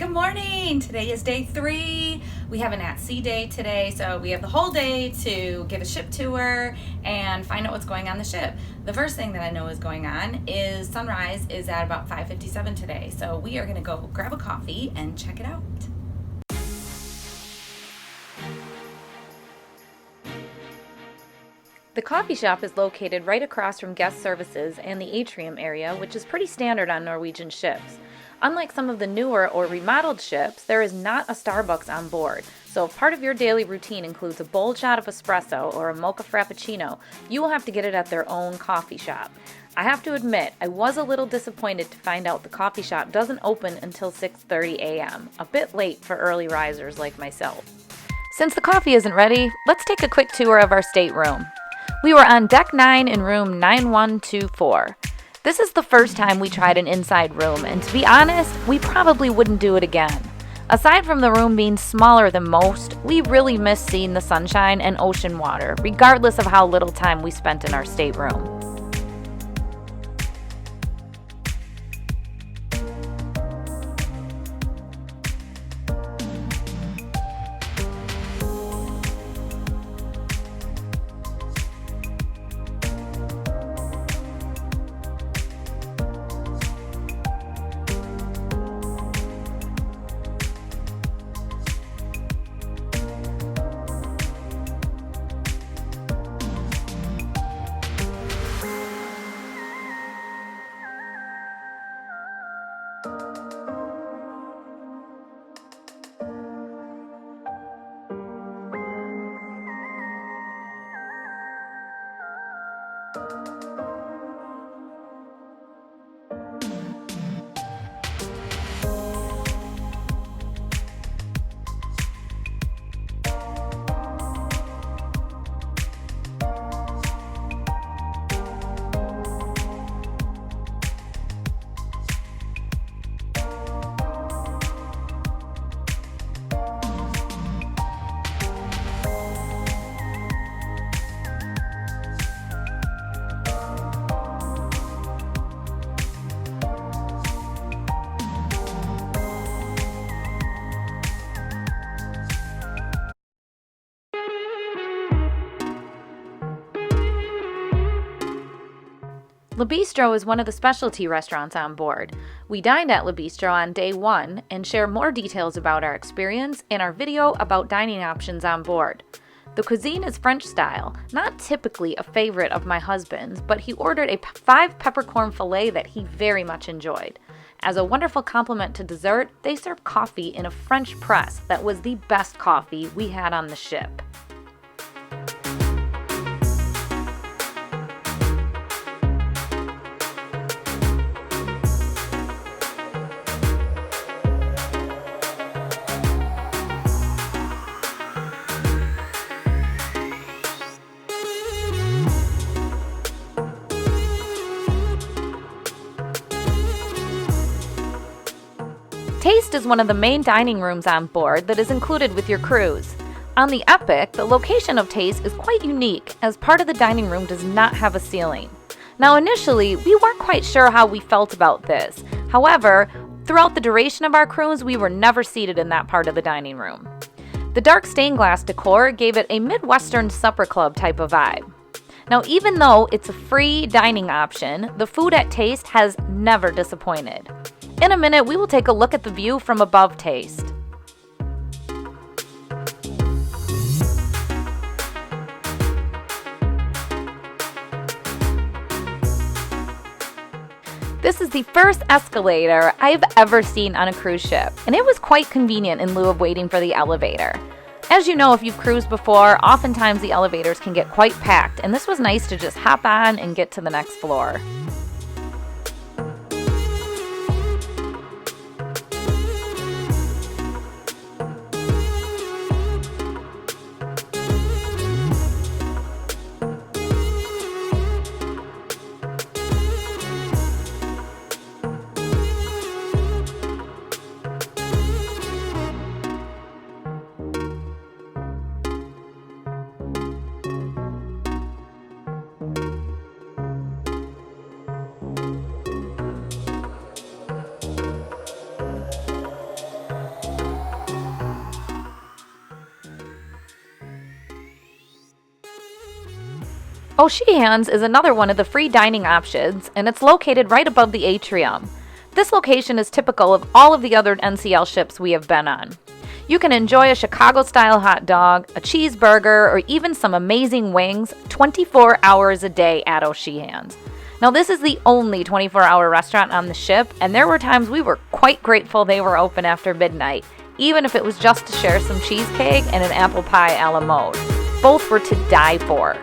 Good morning. Today is day 3. We have an at-sea day today, so we have the whole day to give a ship tour and find out what's going on the ship. The first thing that I know is going on is sunrise is at about 5:57 today, so we are going to go grab a coffee and check it out. The coffee shop is located right across from guest services and the Atrium area, which is pretty standard on Norwegian ships. Unlike some of the newer or remodeled ships, there is not a Starbucks on board. So if part of your daily routine includes a bold shot of espresso or a mocha frappuccino, you will have to get it at their own coffee shop. I have to admit, I was a little disappointed to find out the coffee shop doesn't open until 6:30 a.m., a bit late for early risers like myself. Since the coffee isn't ready, let's take a quick tour of our stateroom. We were on deck 9 in room 9124. This is the first time we tried an inside room, and to be honest, we probably wouldn't do it again. Aside from the room being smaller than most, we really miss seeing the sunshine and ocean water, regardless of how little time we spent in our stateroom. Bistro is one of the specialty restaurants on board. We dined at Bistro on day 1 and share more details about our experience in our video about dining options on board. The cuisine is French style, not typically a favorite of my husband's, but he ordered a 5 peppercorn fillet that he very much enjoyed. As a wonderful compliment to dessert, they serve coffee in a French press that was the best coffee we had on the ship. Taste is one of the main dining rooms on board that is included with your cruise. On the Epic, the location of Taste is quite unique as part of the dining room does not have a ceiling. Now initially, we weren't quite sure how we felt about this. However, throughout the duration of our cruise, we were never seated in that part of the dining room. The dark stained glass decor gave it a Midwestern supper club type of vibe. Now even though it's a free dining option, the food at Taste has never disappointed. In a minute, we will take a look at the view from above Taste. This is the first escalator I've ever seen on a cruise ship, and it was quite convenient in lieu of waiting for the elevator. As you know, if you've cruised before, oftentimes the elevators can get quite packed, and this was nice to just hop on and get to the next floor. O'Sheehan's is another one of the free dining options, and it's located right above the Atrium. This location is typical of all of the other NCL ships we have been on. You can enjoy a Chicago-style hot dog, a cheeseburger, or even some amazing wings 24 hours a day at O'Sheehan's. Now, this is the only 24-hour restaurant on the ship, and there were times we were quite grateful they were open after midnight, even if it was just to share some cheesecake and an apple pie a la mode. Both were to die for.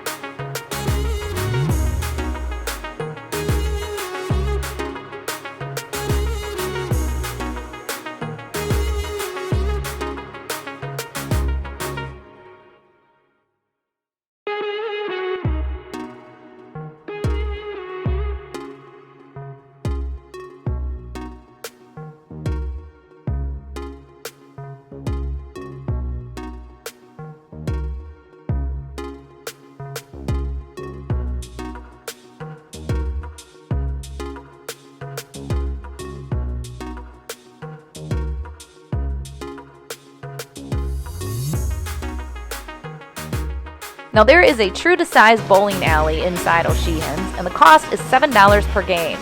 Now, there is a true-to-size bowling alley inside O'Sheehan's, and the cost is $7 per game.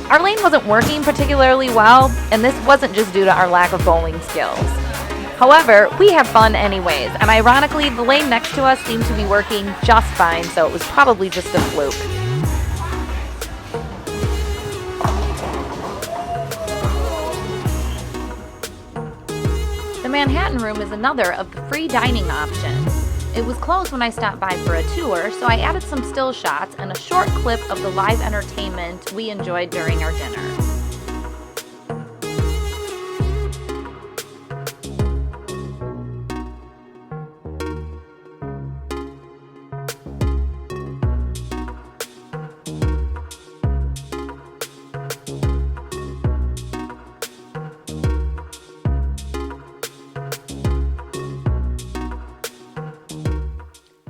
Our lane wasn't working particularly well, and this wasn't just due to our lack of bowling skills. However, we have fun anyways, and ironically, the lane next to us seemed to be working just fine, so it was probably just a fluke. The Manhattan Room is another of the free dining options. It was closed when I stopped by for a tour, so I added some still shots and a short clip of the live entertainment we enjoyed during our dinner.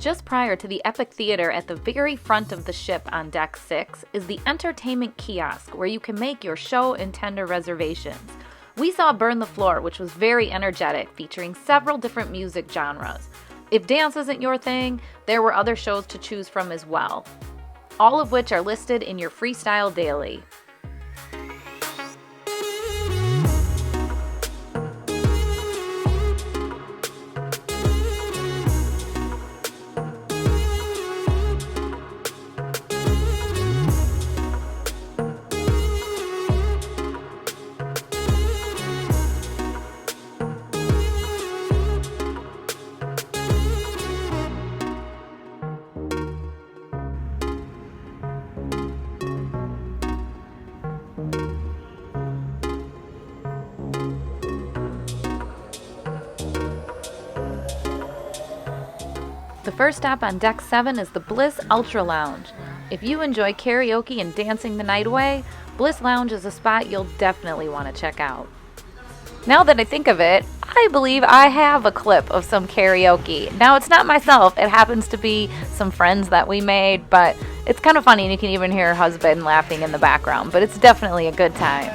Just prior to the Epic Theater at the very front of the ship on Deck 6 is the entertainment kiosk where you can make your show and tender reservations. We saw Burn the Floor, which was very energetic, featuring several different music genres. If dance isn't your thing, there were other shows to choose from as well, all of which are listed in your Freestyle Daily. The first stop on Deck 7 is the Bliss Ultra Lounge. If you enjoy karaoke and dancing the night away, Bliss Lounge is a spot you'll definitely want to check out. Now that I think of it, I believe I have a clip of some karaoke. Now, it's not myself, it happens to be some friends that we made, but it's kind of funny and you can even hear her husband laughing in the background, but it's definitely a good time.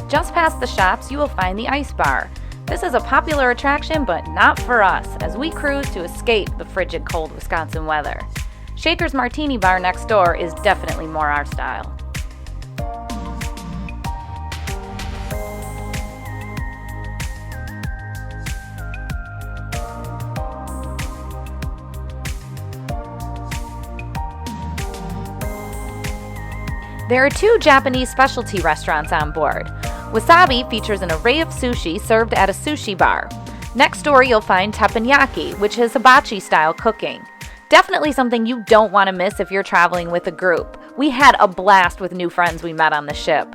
Just past the shops, you will find the Ice Bar. This is a popular attraction, but not for us, as we cruise to escape the frigid cold Wisconsin weather. Shaker's Martini Bar next door is definitely more our style. There are 2 Japanese specialty restaurants on board. Wasabi features an array of sushi served at a sushi bar. Next door you'll find Teppanyaki, which is hibachi-style cooking. Definitely something you don't want to miss if you're traveling with a group. We had a blast with new friends we met on the ship.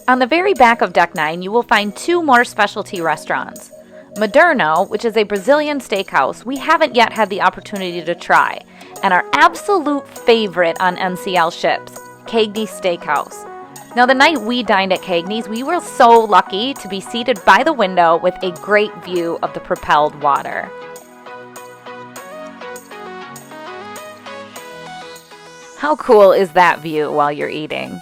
On the very back of Deck 9, you will find 2 more specialty restaurants. Moderno, which is a Brazilian steakhouse we haven't yet had the opportunity to try, and our absolute favorite on NCL ships, Cagney Steakhouse. Now, the night we dined at Cagney's, we were so lucky to be seated by the window with a great view of the propelled water. How cool is that view while you're eating?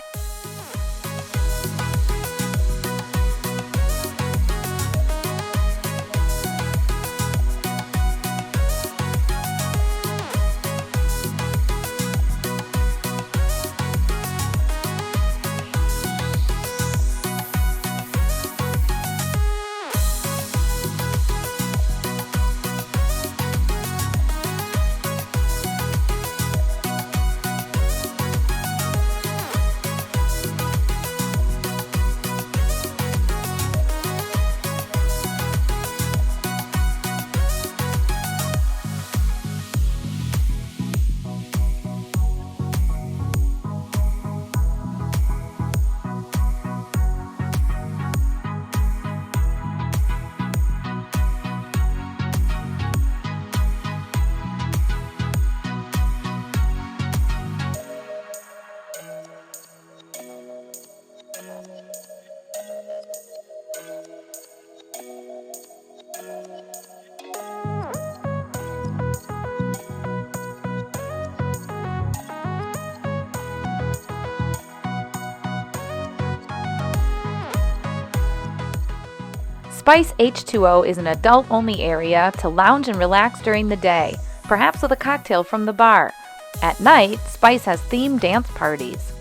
Spice H2O is an adult-only area to lounge and relax during the day, perhaps with a cocktail from the bar. At night, Spice has themed dance parties.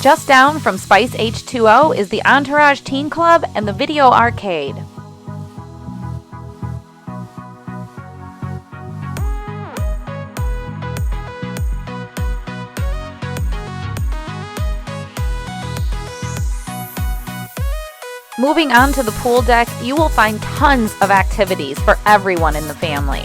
Just down from Spice H2O is the Entourage Teen Club and the Video Arcade. Moving on to the pool deck, you will find tons of activities for everyone in the family.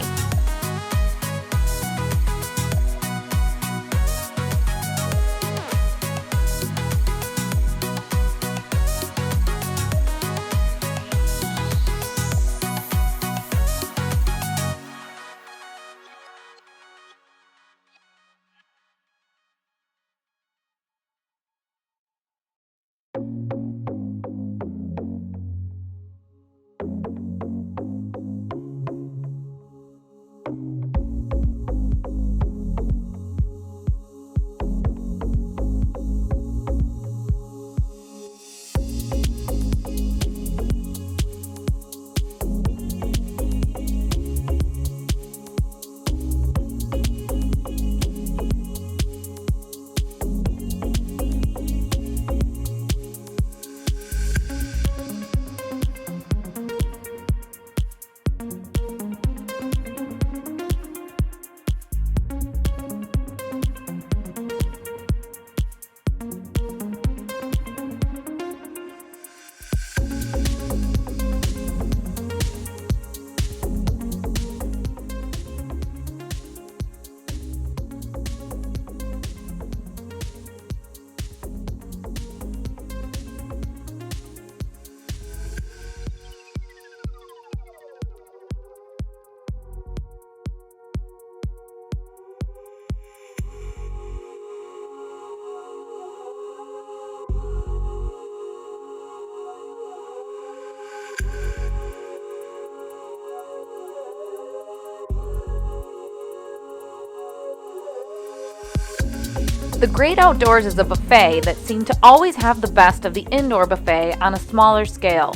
The Great Outdoors is a buffet that seemed to always have the best of the indoor buffet on a smaller scale.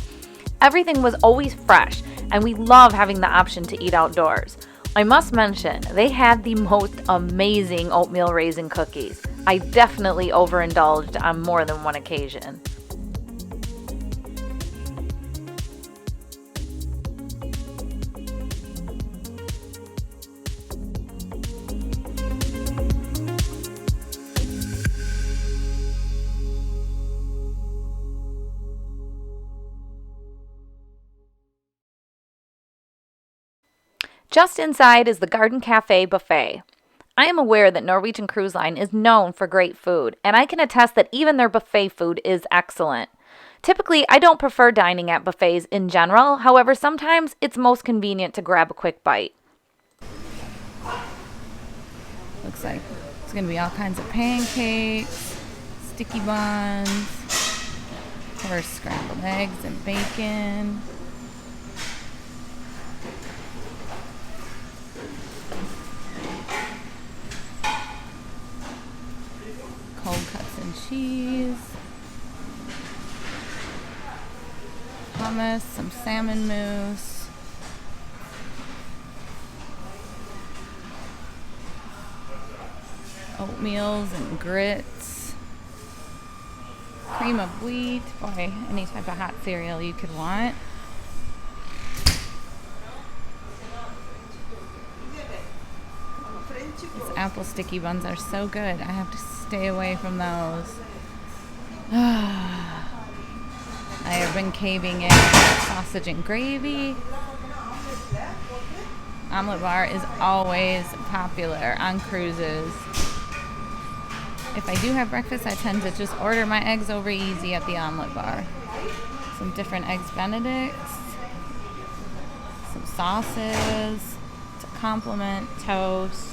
Everything was always fresh, and we love having the option to eat outdoors. I must mention, they had the most amazing oatmeal raisin cookies. I definitely overindulged on more than one occasion. Just inside is the Garden Cafe Buffet. I am aware that Norwegian Cruise Line is known for great food, and I can attest that even their buffet food is excellent. Typically, I don't prefer dining at buffets in general, however, sometimes it's most convenient to grab a quick bite. Looks like it's going to be all kinds of pancakes, sticky buns, of course, scrambled eggs and bacon. Cold cuts and cheese, hummus, some salmon mousse, oatmeals and grits, cream of wheat, boy, any type of hot cereal you could want. These apple sticky buns are so good. I have to stay away from those. I have been caving in sausage and gravy. Omelet bar is always popular on cruises. If I do have breakfast, I tend to just order my eggs over easy at the omelet bar. Some different eggs Benedicts, some sauces to complement toast.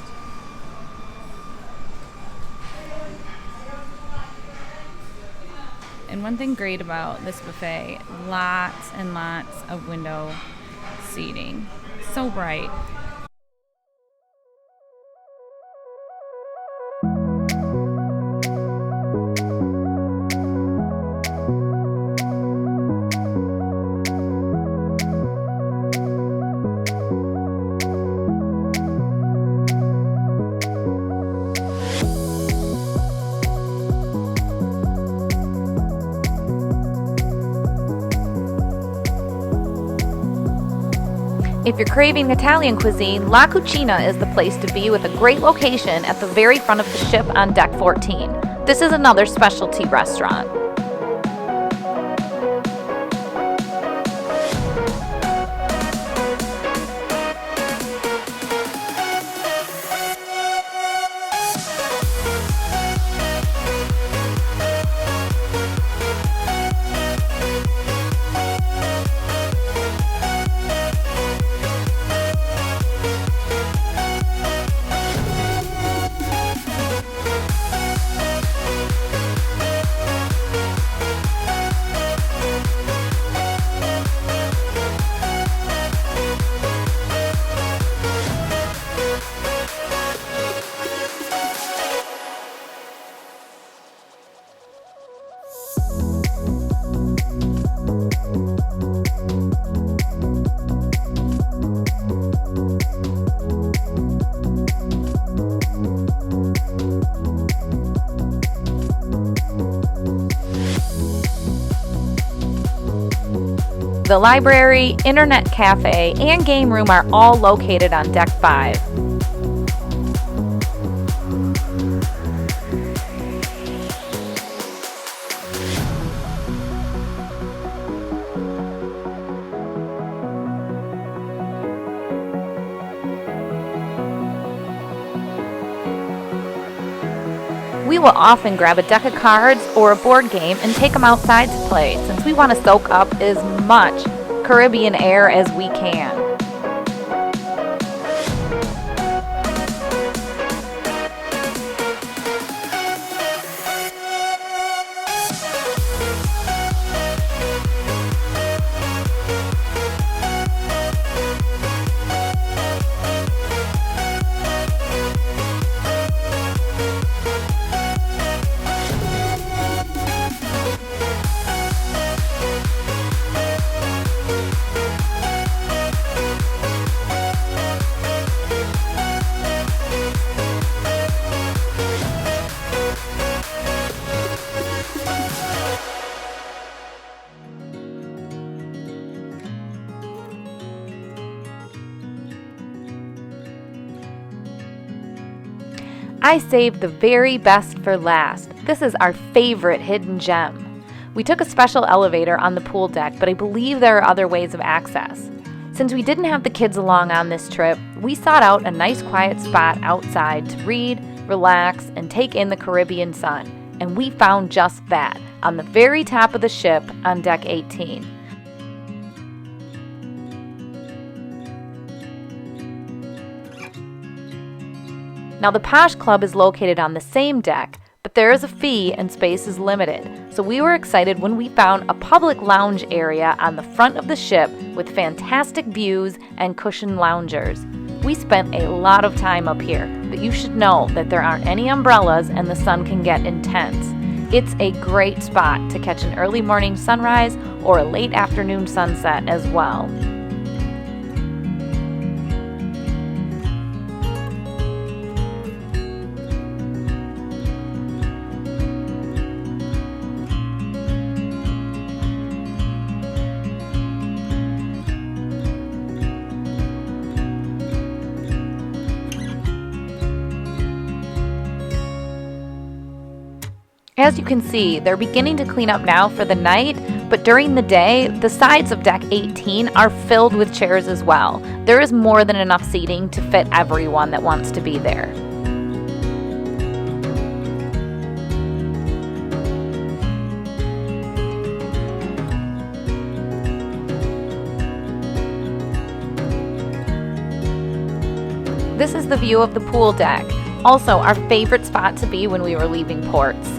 And one thing great about this buffet, lots and lots of window seating. So bright. If you're craving Italian cuisine, La Cucina is the place to be with a great location at the very front of the ship on Deck 14. This is another specialty restaurant. The library, internet cafe, and game room are all located on Deck 5. We will often grab a deck of cards or a board game and take them outside to play, since we want to soak up as much Caribbean air as we can. I saved the very best for last. This is our favorite hidden gem. We took a special elevator on the pool deck, but I believe there are other ways of access. Since we didn't have the kids along on this trip, we sought out a nice quiet spot outside to read, relax, and take in the Caribbean sun. And we found just that, on the very top of the ship on deck 18. Now the Posh Club is located on the same deck, but there is a fee and space is limited, so we were excited when we found a public lounge area on the front of the ship with fantastic views and cushioned loungers. We spent a lot of time up here, but you should know that there aren't any umbrellas and the sun can get intense. It's a great spot to catch an early morning sunrise or a late afternoon sunset as well. As you can see, they're beginning to clean up now for the night, but during the day, the sides of deck 18 are filled with chairs as well. There is more than enough seating to fit everyone that wants to be there. This is the view of the pool deck. Also, our favorite spot to be when we were leaving ports.